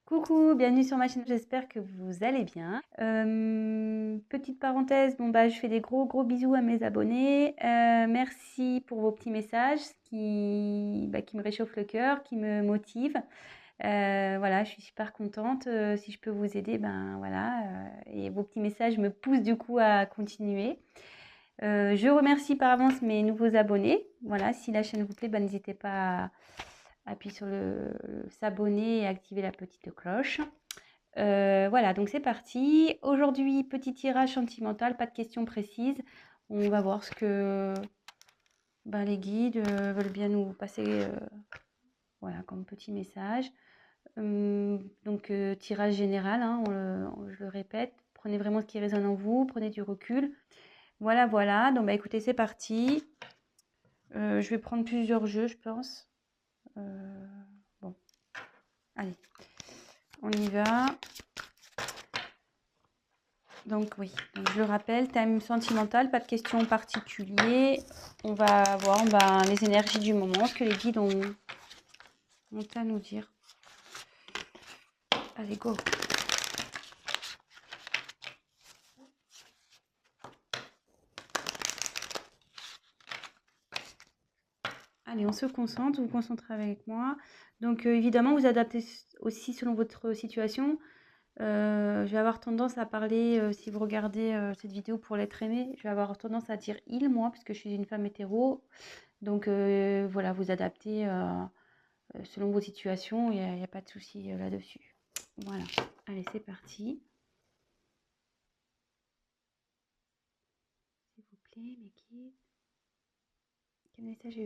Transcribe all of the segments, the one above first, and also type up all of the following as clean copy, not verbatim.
Coucou, bienvenue sur ma chaîne, j'espère que vous allez bien. Petite parenthèse, bon bah je fais des gros bisous à mes abonnés. Merci pour vos petits messages qui me réchauffent le cœur, qui me motivent. Voilà, je suis super contente. Si je peux vous aider, ben voilà. Et vos petits messages me poussent du coup à continuer. Je remercie par avance mes nouveaux abonnés. Voilà, si la chaîne vous plaît, ben, n'hésitez pas à appuyer sur le s'abonner et activer la petite cloche. Voilà, donc c'est parti. Aujourd'hui, petit tirage sentimental, pas de questions précises. On va voir ce que ben, les guides veulent bien nous passer voilà, comme petit message. Donc, tirage général, hein, je le répète. Prenez vraiment ce qui résonne en vous, prenez du recul. Voilà. Donc, bah, écoutez, c'est parti. Je vais prendre plusieurs jeux, je pense. Bon, allez, on y va. Donc oui, donc je le rappelle, thème sentimental, pas de questions particulières. On va voir ben, les énergies du moment, ce que les guides ont à nous dire. Allez, go. Allez, on se concentre, vous vous concentrez avec moi. Donc évidemment, vous adaptez aussi selon votre situation. Je vais avoir tendance à parler, si vous regardez cette vidéo pour l'être aimé, je vais avoir tendance à dire il, moi, puisque je suis une femme hétéro. Donc voilà, vous adaptez selon vos situations, il n'y a pas de souci là-dessus. Voilà, allez, c'est parti. S'il vous plaît, mes guides. Quel message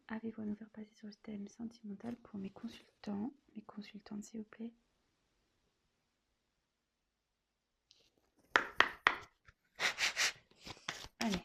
avez-vous à nous faire passer sur le thème sentimental pour mes consultantes, s'il vous plaît? Allez.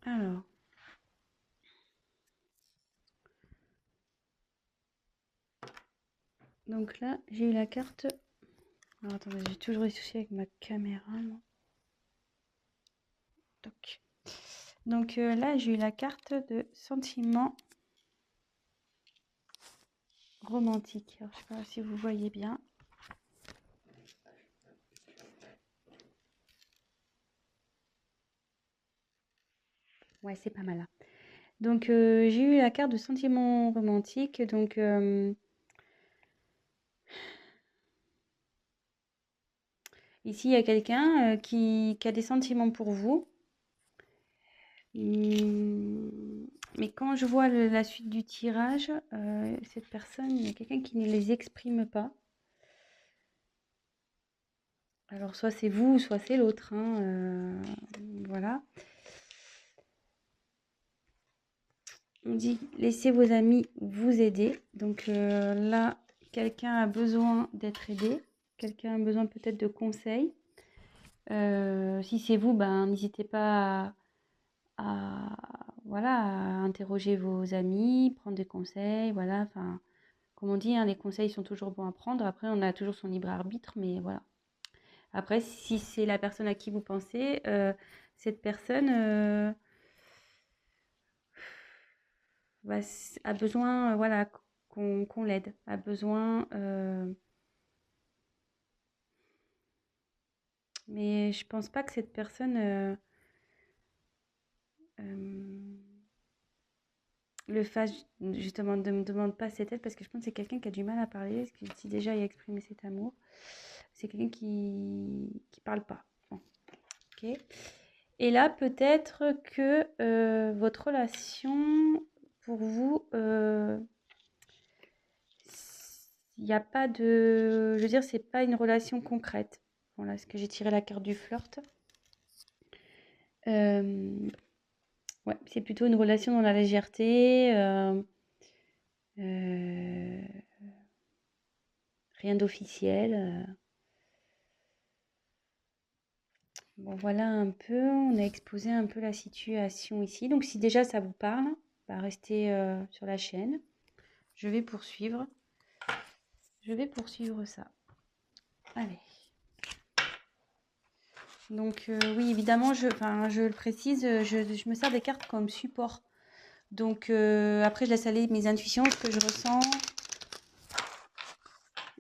Alors. Donc là, j'ai eu la carte. Alors attendez, j'ai toujours des soucis avec ma caméra, moi. Donc là, j'ai eu la carte de sentiment romantique. Alors, je sais pas si vous voyez bien. Ouais, c'est pas mal là. Donc j'ai eu la carte de sentiment romantique. Donc ici, il y a quelqu'un qui a des sentiments pour vous. Mais quand je vois la suite du tirage, cette personne, il y a quelqu'un qui ne les exprime pas. Alors soit c'est vous, soit c'est l'autre, hein, voilà. On dit laissez vos amis vous aider. Donc là, quelqu'un a besoin d'être aidé. Quelqu'un a besoin peut-être de conseils. Si c'est vous, ben, n'hésitez pas voilà, à interroger vos amis, prendre des conseils, voilà. Enfin, comme on dit, hein, les conseils sont toujours bons à prendre. Après, on a toujours son libre arbitre, mais voilà. Après, si c'est la personne à qui vous pensez, cette personne a besoin, voilà, qu'on l'aide, a besoin. Mais je pense pas que cette personne le fasse, justement, ne me demande pas cette aide parce que je pense que c'est quelqu'un qui a du mal à parler, parce que si déjà il a exprimé cet amour, c'est quelqu'un qui parle pas. Bon, ok. Et là, peut-être que votre relation, pour vous, il n'y a pas de... Je veux dire, c'est pas une relation concrète. Voilà, est-ce que j'ai tiré la carte du flirt? Ouais, c'est plutôt une relation dans la légèreté. Euh, rien d'officiel. Bon, voilà un peu, on a exposé un peu la situation ici. Donc, si déjà ça vous parle, bah, restez sur la chaîne. Je vais poursuivre. Je vais poursuivre ça. Allez. Donc, oui, évidemment, je le précise, je me sers des cartes comme support. Donc, après, je laisse aller mes intuitions, ce que je ressens.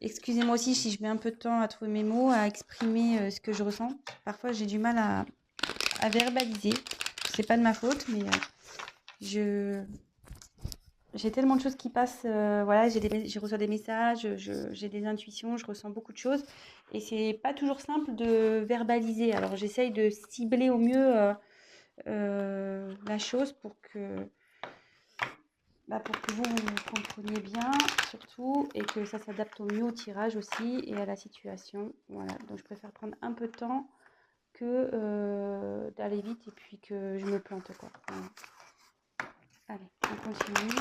Excusez-moi aussi si je mets un peu de temps à trouver mes mots, à exprimer ce que je ressens. Parfois, j'ai du mal à verbaliser. C'est pas de ma faute, mais j'ai tellement de choses qui passent. Voilà, je reçois des messages, j'ai des intuitions, je ressens beaucoup de choses. Et c'est pas toujours simple de verbaliser. Alors, j'essaye de cibler au mieux la chose pour que vous compreniez bien, surtout, et que ça s'adapte au mieux au tirage aussi et à la situation. Voilà, donc je préfère prendre un peu de temps que d'aller vite et puis que je me plante, quoi. Voilà. Allez, on continue.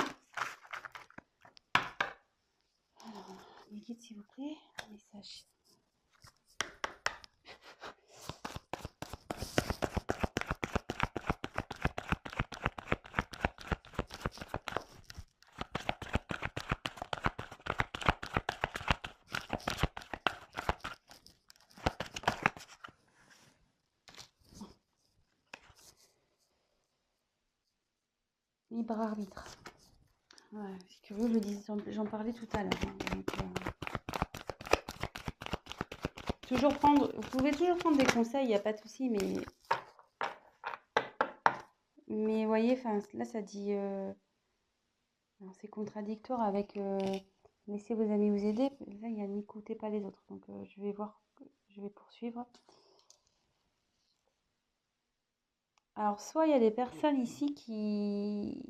Alors, les guides, s'il vous plaît, message. Libre arbitre. Ouais, c'est curieux, j'en parlais tout à l'heure. Hein, donc, vous pouvez toujours prendre des conseils, il n'y a pas de souci, mais voyez, là ça dit, c'est contradictoire avec laissez vos amis vous aider. Là, il y a n'écoutez pas les autres, donc je vais poursuivre. Alors, soit il y a des personnes ici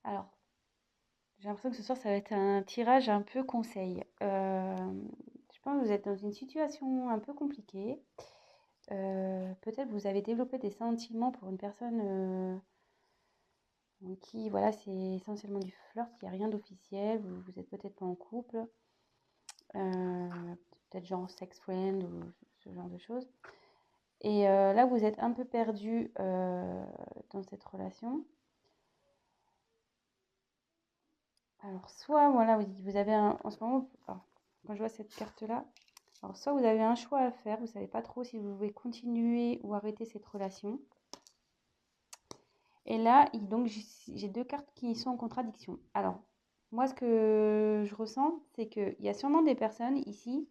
alors, j'ai l'impression que ce soir, ça va être un tirage un peu conseil. Je pense que vous êtes dans une situation un peu compliquée. Peut-être vous avez développé des sentiments pour une personne qui, voilà, c'est essentiellement du flirt, il n'y a rien d'officiel, vous êtes peut-être pas en couple, euh, peut-être genre sex friend ou ce genre de choses. Et là, vous êtes un peu perdu dans cette relation. Alors, soit, voilà, vous avez en ce moment, alors, quand je vois cette carte-là, alors soit vous avez un choix à faire, vous ne savez pas trop si vous pouvez continuer ou arrêter cette relation. Et là, donc, j'ai deux cartes qui sont en contradiction. Alors, moi, ce que je ressens, c'est qu'il y a sûrement des personnes ici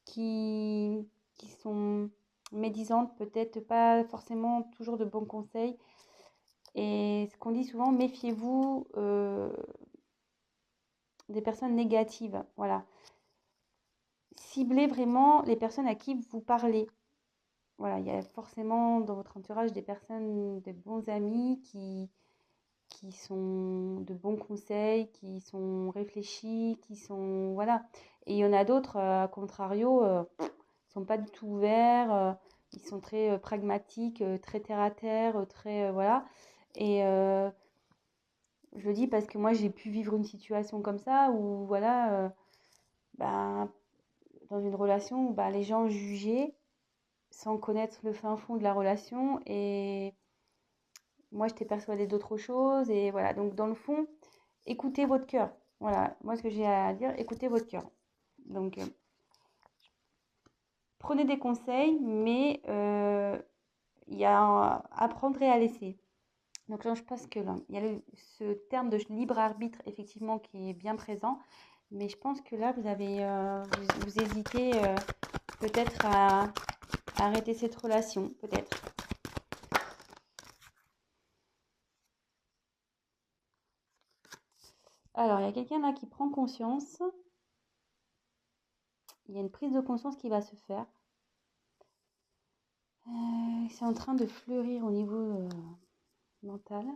qui sont médisantes, peut-être pas forcément toujours de bons conseils. Et ce qu'on dit souvent, méfiez-vous des personnes négatives. Voilà. Ciblez vraiment les personnes à qui vous parlez. Voilà, il y a forcément dans votre entourage des personnes, des bons amis qui sont de bons conseils, qui sont réfléchis, qui sont... Voilà. Et il y en a d'autres, à contrario, sont pas du tout ouverts, ils sont très pragmatiques, très terre à terre, très... voilà. Et je le dis parce que moi, j'ai pu vivre une situation comme ça où, voilà, ben, dans une relation où ben, les gens jugeaient sans connaître le fin fond de la relation et moi, j'étais persuadée d'autre chose et voilà. Donc, dans le fond, écoutez votre cœur. Voilà, moi, ce que j'ai à dire, écoutez votre cœur. Donc, prenez des conseils, mais il y a apprendre et à laisser. Donc là, je pense que là, il y a ce terme de libre arbitre, effectivement, qui est bien présent. Mais je pense que là, vous hésitez peut-être à arrêter cette relation, peut-être. Alors, il y a quelqu'un là qui prend conscience. Il y a une prise de conscience qui va se faire. C'est en train de fleurir au niveau mental.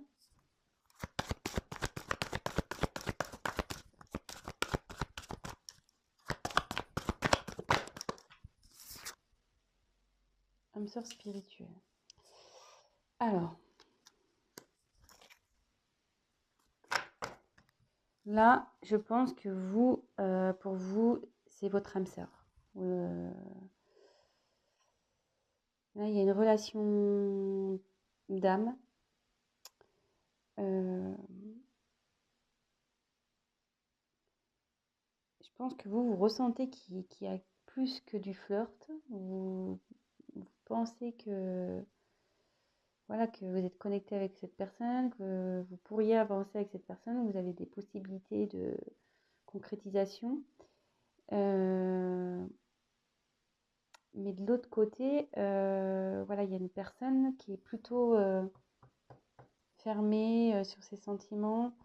Âme sœur spirituelle. Alors, là, je pense que pour vous, c'est votre âme sœur. Là, il y a une relation d'âme. Euh, je pense que vous ressentez qu'il y a plus que du flirt. Vous pensez que, voilà, que vous êtes connecté avec cette personne, que vous pourriez avancer avec cette personne, vous avez des possibilités de concrétisation. Mais de l'autre côté, voilà, il y a une personne qui est plutôt fermée sur ses sentiments.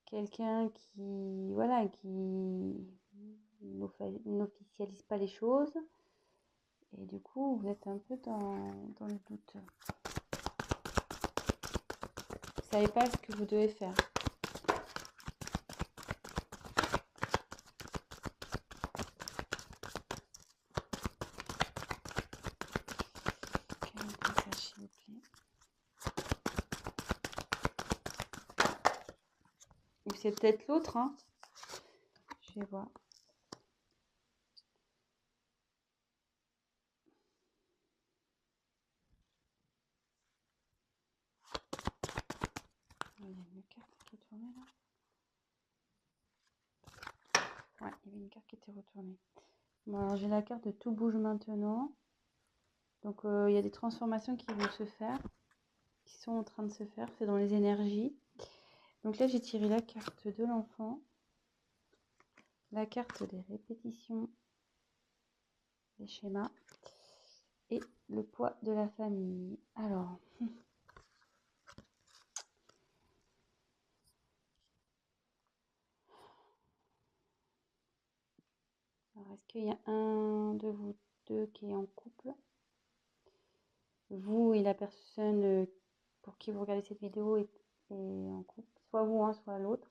Quelqu'un qui, voilà, qui n'officialise pas les choses. Et du coup, vous êtes un peu dans le doute. Vous savez pas ce que vous devez faire. Quel message, s'il vous plaît. Ou c'est peut-être l'autre, hein. Je vais voir. Il y a une carte qui est tournée là. Ouais, il y avait une carte qui était retournée. Bon, alors j'ai la carte de tout bouge maintenant. Donc il y a des transformations qui vont se faire, qui sont en train de se faire. C'est dans les énergies. Donc là, j'ai tiré la carte de l'enfant, la carte des répétitions, des schémas et le poids de la famille. Alors, est-ce qu'il y a un de vous deux qui est en couple? Vous et la personne pour qui vous regardez cette vidéo est en couple, soit vous, hein, soit l'autre.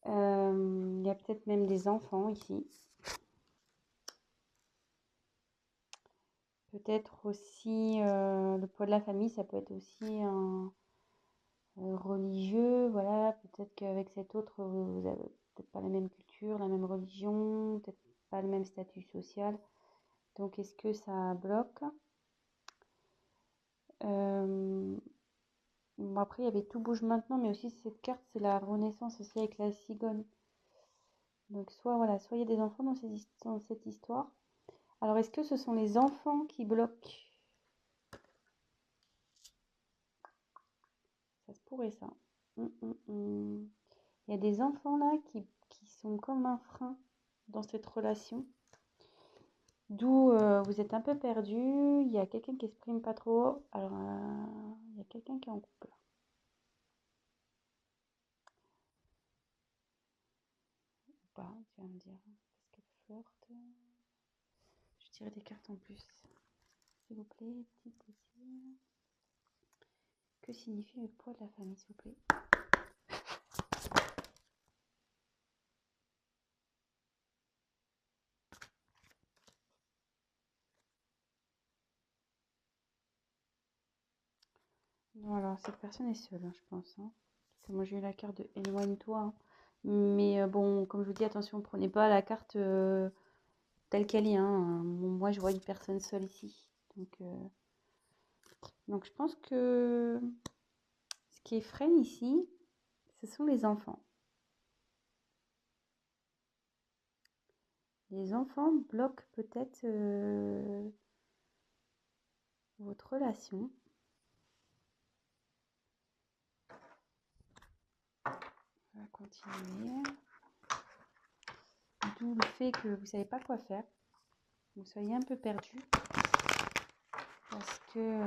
Il y a peut-être même des enfants ici. Peut-être aussi le poids de la famille, ça peut être aussi un religieux. Voilà, peut-être qu'avec cet autre, vous n'avez peut-être pas la même culture, la même religion, peut-être pas le même statut social. Donc, est-ce que ça bloque? Bon, après, il y avait tout bouge maintenant, mais aussi cette carte, c'est la renaissance aussi avec la cigogne. Donc, soit voilà, soit il y a des enfants dans cette histoire. Alors, est-ce que ce sont les enfants qui bloquent? Ça se pourrait, ça. Il y a des enfants là qui sont comme un frein dans cette relation. D'où vous êtes un peu perdu. Il y a quelqu'un qui exprime pas trop. Alors, il y a quelqu'un qui est en couple. Ou pas, tu vas me dire. Parce qu'elle flirte. Je tirer des cartes en plus. S'il vous plaît, petit possible. Que signifie le poids de la famille, s'il vous plaît? Non, alors cette personne est seule, hein, je pense. Hein. Parce que moi j'ai eu la carte de éloigne-toi. Hein. Mais bon, comme je vous dis, attention, prenez pas la carte telle qu'elle est. Hein. Moi je vois une personne seule ici. Donc je pense que ce qui est freine ici, ce sont les enfants. Les enfants bloquent peut-être votre relation. On va continuer. D'où le fait que vous ne savez pas quoi faire. Vous soyez un peu perdu. Parce que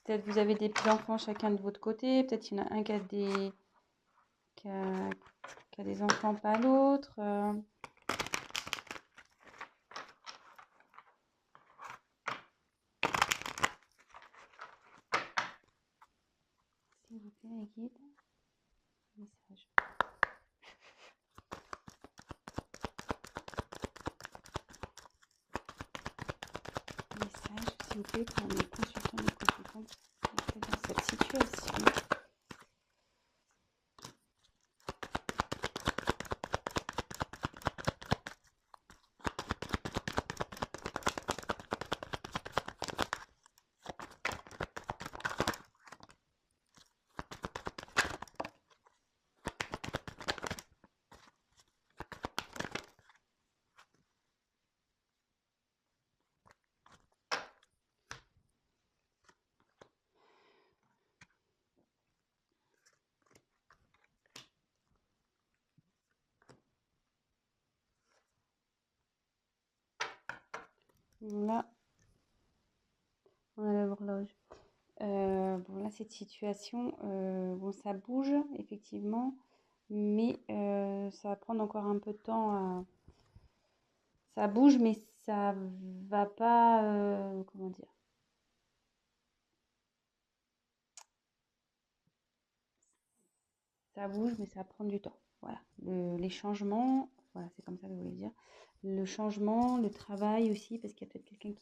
peut-être vous avez des petits-enfants chacun de votre côté. Peut-être il y en a un qui a des enfants, pas l'autre. S'il vous plaît, les guides. Message. Message, s'il vous plaît, pour mes consultants, mes consultantes dans cette situation. Là, on a l'horloge. Bon, là, cette situation, bon, ça bouge, effectivement, mais ça va prendre encore un peu de temps à... Ça bouge, mais ça va pas... comment dire? Ça bouge, mais ça va prendre du temps. Voilà. Les changements, voilà, c'est comme ça que je voulais dire. Le changement, le travail aussi, parce qu'il y a peut-être quelqu'un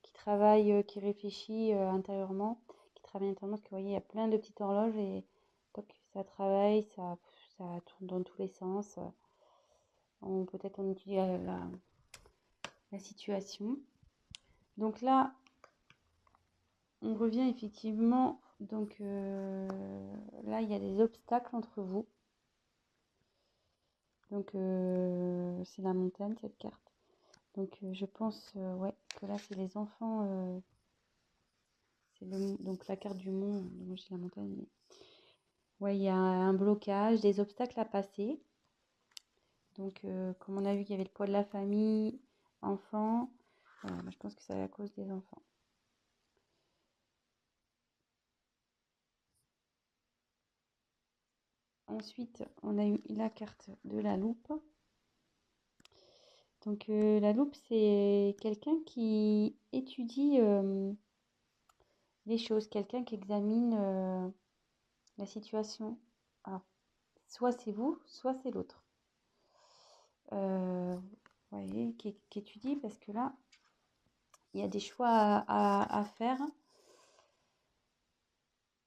qui travaille, qui réfléchit intérieurement, qui travaille intérieurement, parce que vous voyez, il y a plein de petites horloges et toc, ça travaille, ça tourne dans tous les sens. Peut-être on étudie la situation. Donc là, on revient effectivement. Donc là, il y a des obstacles entre vous. Donc c'est la montagne cette carte. Donc je pense ouais, que là c'est les enfants. Donc la carte du mont. Moi j'ai la montagne. Mais... ouais, il y a un blocage, des obstacles à passer. Donc comme on a vu qu'il y avait le poids de la famille, enfants. Moi, je pense que c'est à cause des enfants. Ensuite, on a eu la carte de la loupe. Donc la loupe, c'est quelqu'un qui étudie les choses, quelqu'un qui examine la situation. Alors, soit c'est vous, soit c'est l'autre. Vous voyez, qui étudie parce que là, il y a des choix à faire.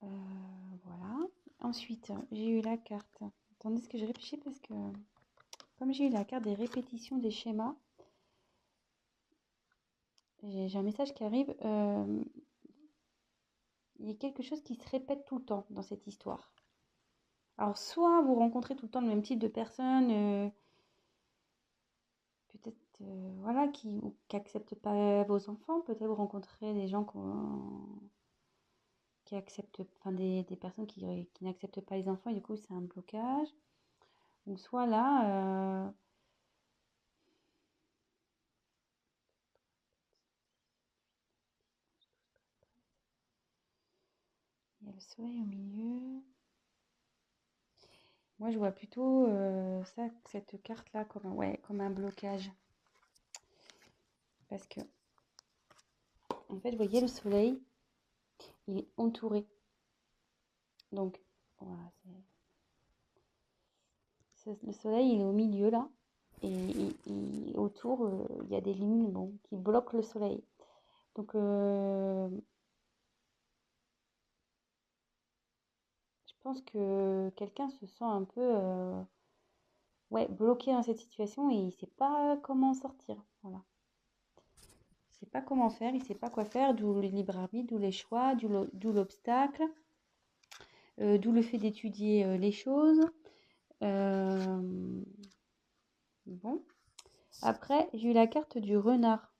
Voilà. Ensuite, j'ai eu la carte. Attendez, ce que je réfléchis parce que comme j'ai eu la carte des répétitions des schémas, j'ai un message qui arrive. Il y a quelque chose qui se répète tout le temps dans cette histoire. Alors, soit vous rencontrez tout le temps le même type de personne, peut-être voilà, qui n'acceptent pas vos enfants. Peut-être vous rencontrez des gens qui acceptent, enfin des personnes qui n'acceptent pas les enfants et du coup c'est un blocage. Ou soit là, il y a le soleil au milieu. Moi je vois plutôt cette carte-là comme un blocage. Parce que, en fait, vous voyez le soleil, il est entouré. Donc, voilà, le soleil, il est au milieu là. Et autour, il y a des lignes bon, qui bloquent le soleil. Donc, je pense que quelqu'un se sent un peu ouais, bloqué dans cette situation et il ne sait pas comment sortir. Voilà. Il ne sait pas comment faire, il ne sait pas quoi faire, d'où le libre arbitre, d'où les choix, d'où l'obstacle, d'où le fait d'étudier les choses. Bon. Après, j'ai eu la carte du renard.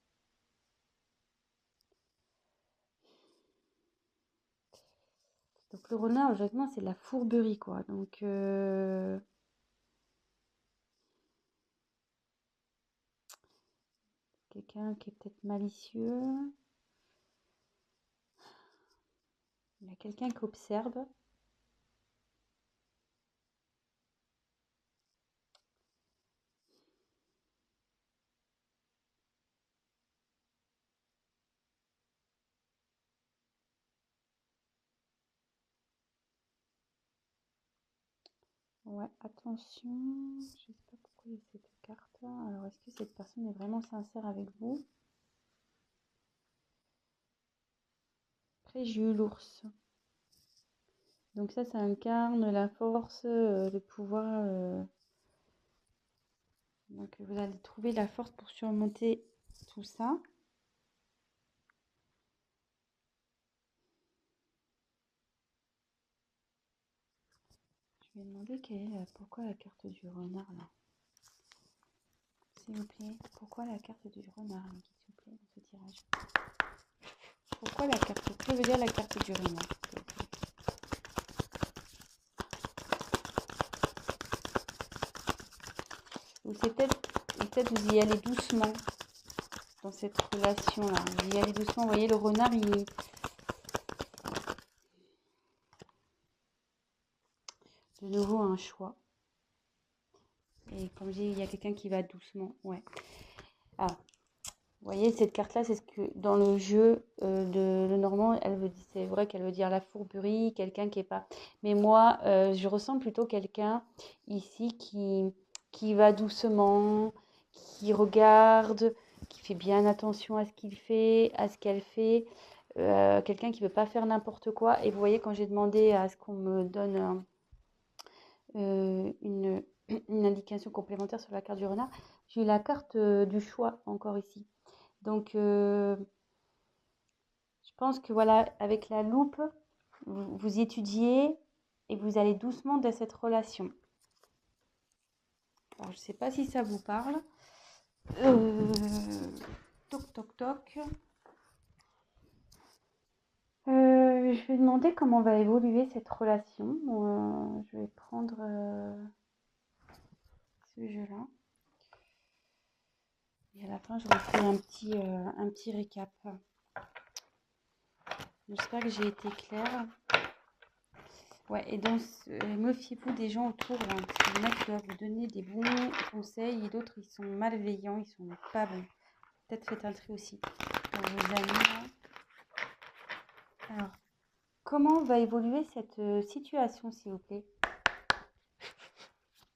Donc le renard, logiquement, c'est de la fourberie, quoi. Donc quelqu'un qui est peut-être malicieux. Il y a quelqu'un qui observe. Ouais, attention. Je sais pas pourquoi il y a cette carte. Alors, est-ce que cette personne est vraiment sincère avec vous? Après, j'ai eu l'ours. Donc ça incarne la force, le pouvoir. Donc vous allez trouver la force pour surmonter tout ça. Je vais demander pourquoi la carte du renard là. S'il vous plaît, pourquoi la carte du renard, s'il vous plaît, dans ce tirage? Pourquoi la carte? Que veut dire la carte du renard? Ou c'est peut-être vous y allez doucement. dans cette relation-là. Vous y allez doucement. Vous voyez, le renard, il... De nouveau, un choix. Et comme je dis, il y a quelqu'un qui va doucement. Ouais. Alors, vous voyez, cette carte-là, c'est ce que dans le jeu de Lenormand, c'est vrai qu'elle veut dire la fourberie, quelqu'un qui est pas. Mais moi, je ressens plutôt quelqu'un ici qui va doucement, qui regarde, qui fait bien attention à ce qu'il fait, à ce qu'elle fait. Quelqu'un qui ne veut pas faire n'importe quoi. Et vous voyez, quand j'ai demandé à ce qu'on me donne une indication complémentaire sur la carte du renard, j'ai eu la carte du choix encore ici. Donc, je pense que voilà, avec la loupe, vous étudiez et vous allez doucement dans cette relation. Alors, je ne sais pas si ça vous parle. Toc, toc, toc. Je vais demander comment va évoluer cette relation. Je vais prendre ce jeu-là. Et à la fin, je refais un petit récap. J'espère que j'ai été claire. Ouais, et donc, méfiez-vous des gens autour, hein, parce qu'il y en a qui doivent vous donner des bons conseils et d'autres, ils sont malveillants, ils sont pas bons. Peut-être faites un tri aussi pour vos amis. Là. Alors, comment va évoluer cette situation, s'il vous plaît?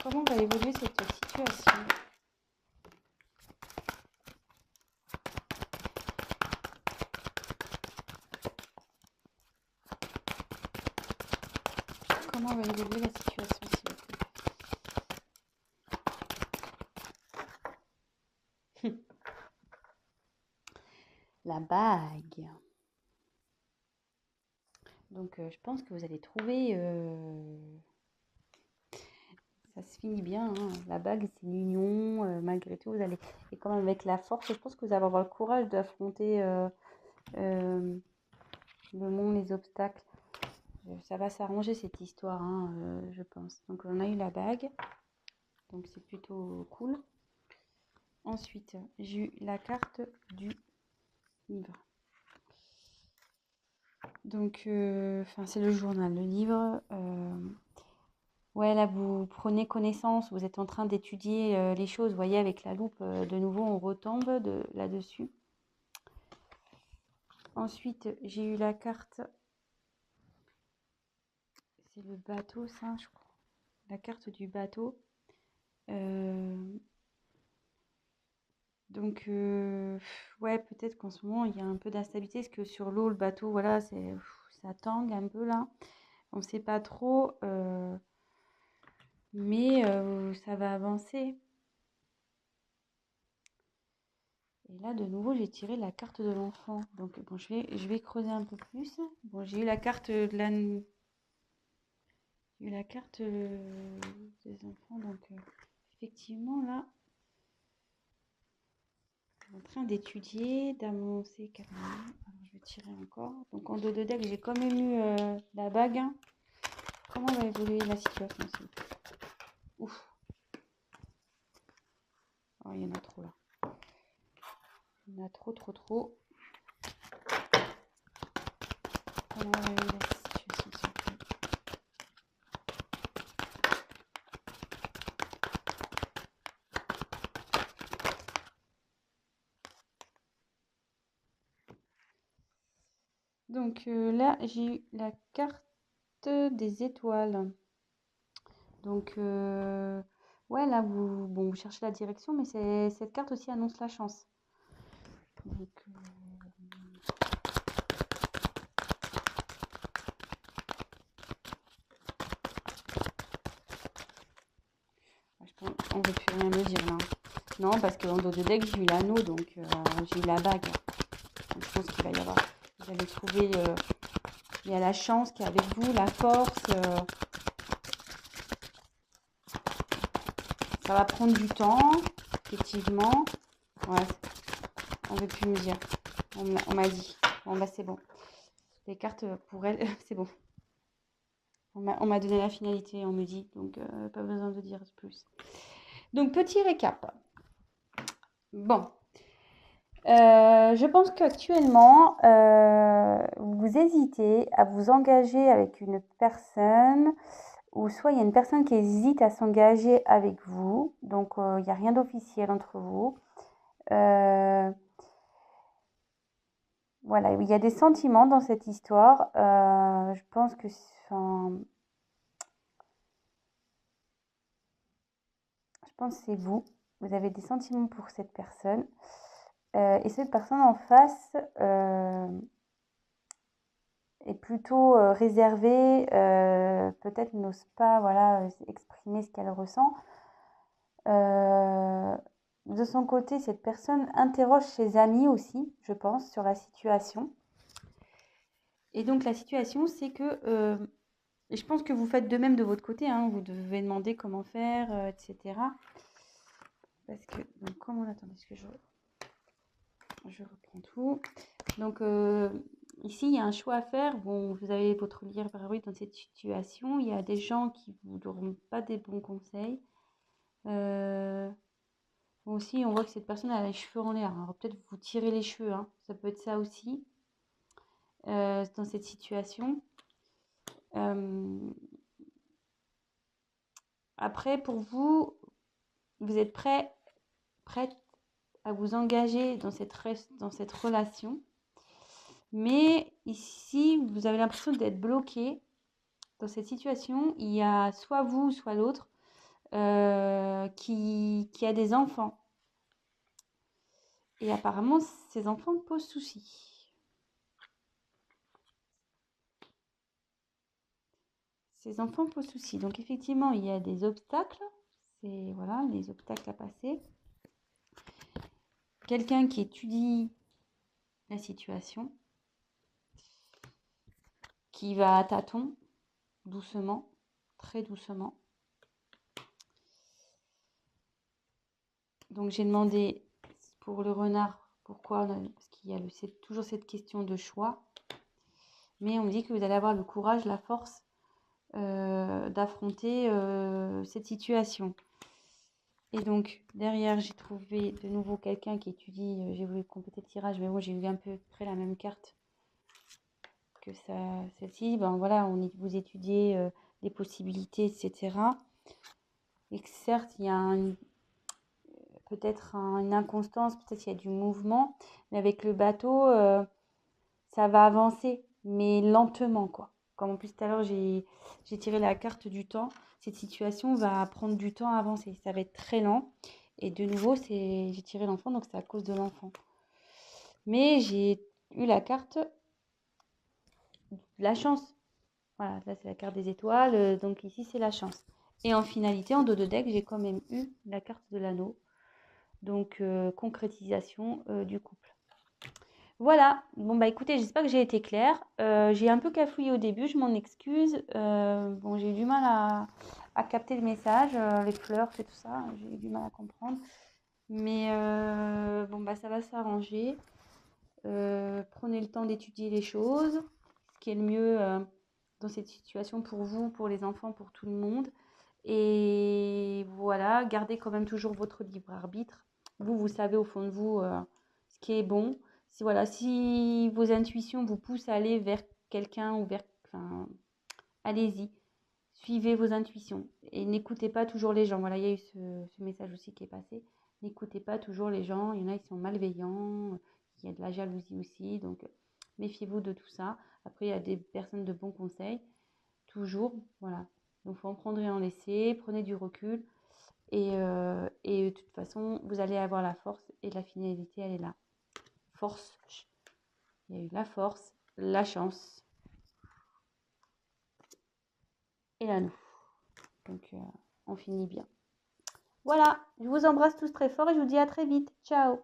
Comment va évoluer cette situation? Comment va évoluer la situation, s'il vous plaît? La bague. Donc, je pense que vous allez trouver... ça se finit bien, hein. La bague, c'est l'union. Malgré tout, vous allez... Et quand même avec la force, je pense que vous allez avoir le courage d'affronter le monde, les obstacles. Ça va s'arranger cette histoire, hein, je pense. Donc, on a eu la bague. Donc, c'est plutôt cool. Ensuite, j'ai eu la carte du livre. Donc, c'est le journal, le livre. Ouais, là, vous prenez connaissance, vous êtes en train d'étudier les choses. Vous voyez, avec la loupe, de nouveau, on retombe là-dessus. Ensuite, j'ai eu la carte. C'est le bateau, ça, je crois. La carte du bateau. Donc, ouais, peut-être qu'en ce moment, il y a un peu d'instabilité. Parce que sur l'eau, le bateau, voilà, ça tangue un peu là. On ne sait pas trop. Mais ça va avancer. Et là, de nouveau, j'ai tiré la carte de l'enfant. Donc, bon, je vais creuser un peu plus. Bon, j'ai eu la carte de la... J'ai eu la carte des enfants. Donc, effectivement, là, je suis en train d'étudier, d'avancer carrément. Alors, je vais tirer encore. Donc, en dos de deck, j'ai quand même eu la bague. Comment va évoluer la situation aussi? Ouf. Oh, il y en a trop, là. Il y en a trop, trop, trop. Comment va évoluer la situation, s'il vous plaît? Donc là, j'ai eu la carte des étoiles. Donc, ouais, là, vous cherchez la direction, mais cette carte aussi annonce la chance. Donc, on ne veut plus rien me dire là. Non, parce qu'en dos de deck, j'ai eu l'anneau, donc j'ai eu la bague. Donc, je pense qu'il va y avoir... Vous allez trouver... il y a la chance qui est avec vous, la force. Ça va prendre du temps, effectivement. Ouais, on ne veut plus me dire. On m'a dit. Bon, bah c'est bon. Les cartes, pour elle, c'est bon. On m'a donné la finalité, on me dit. Donc, pas besoin de dire plus. Donc, petit récap. Bon. Je pense qu'actuellement, vous hésitez à vous engager avec une personne, ou soit il y a une personne qui hésite à s'engager avec vous, donc il n'y a rien d'officiel entre vous. Euh, voilà, il y a des sentiments dans cette histoire. Je pense que, enfin, je pense que c'est vous. Vous avez des sentiments pour cette personne. Et cette personne en face est plutôt réservée, peut-être n'ose pas voilà, exprimer ce qu'elle ressent. Euh, de son côté, cette personne interroge ses amis aussi, je pense, sur la situation. Et donc la situation, c'est que, et je pense que vous faites de même de votre côté, hein, vous devez demander comment faire, etc. Parce que, donc comment, attendez, est-ce que je reprends tout. Donc ici, il y a un choix à faire. Bon, vous avez votre libre arbitre dans cette situation. Il y a des gens qui ne vous donneront pas des bons conseils. Euh, bon, aussi, on voit que cette personne a les cheveux en l'air. Alors peut-être vous tirez les cheveux, hein. Ça peut être ça aussi dans cette situation. Après, pour vous, vous êtes prête à vous engager dans cette relation. Mais ici, vous avez l'impression d'être bloqué dans cette situation. Il y a soit vous, soit l'autre qui a des enfants. Et apparemment, ces enfants posent souci. Ces enfants posent souci. Donc effectivement, il y a des obstacles. C'est voilà, les obstacles à passer. Quelqu'un qui étudie la situation, qui va à tâtons, doucement, très doucement. Donc j'ai demandé pour le renard pourquoi, parce qu'il y a toujours cette question de choix. Mais on me dit que vous allez avoir le courage, la force d'affronter cette situation. Et donc derrière j'ai trouvé de nouveau quelqu'un qui étudie, j'ai voulu compléter le tirage, mais bon j'ai eu à peu près la même carte que celle-ci. Ben voilà, vous étudiez les possibilités, etc. Et que certes il y a peut-être une inconstance, peut-être qu'il y a du mouvement, mais avec le bateau, ça va avancer, mais lentement, quoi. Comme en plus tout à l'heure, j'ai tiré la carte du temps. Cette situation va prendre du temps à avancer. Ça va être très lent. Et de nouveau, j'ai tiré l'enfant, donc c'est à cause de l'enfant. Mais j'ai eu la carte de la chance. Voilà, là c'est la carte des étoiles, donc ici c'est la chance. Et en finalité, en dos de deck, j'ai quand même eu la carte de l'anneau. Donc concrétisation du couple. Voilà, bon bah écoutez, j'espère que j'ai été claire. J'ai un peu cafouillé au début, je m'en excuse. Bon, j'ai eu du mal à capter le message, les fleurs, c'est tout ça, j'ai eu du mal à comprendre. Mais bon bah ça va s'arranger. Prenez le temps d'étudier les choses, ce qui est le mieux dans cette situation pour vous, pour les enfants, pour tout le monde. Et voilà, gardez quand même toujours votre libre arbitre. Vous savez au fond de vous ce qui est bon. Si, voilà, si vos intuitions vous poussent à aller vers quelqu'un ou vers... Enfin, allez-y, suivez vos intuitions. Et n'écoutez pas toujours les gens. Voilà, il y a eu ce message aussi qui est passé. N'écoutez pas toujours les gens. Il y en a qui sont malveillants. Il y a de la jalousie aussi. Donc, méfiez-vous de tout ça. Après, il y a des personnes de bons conseils. Toujours, voilà. Donc, il faut en prendre et en laisser. Prenez du recul. Et de toute façon, vous allez avoir la force. Et la finalité, elle est là. Force. Il y a eu la force, la chance et la nous. Donc, on finit bien. Voilà, je vous embrasse tous très fort et je vous dis à très vite. Ciao!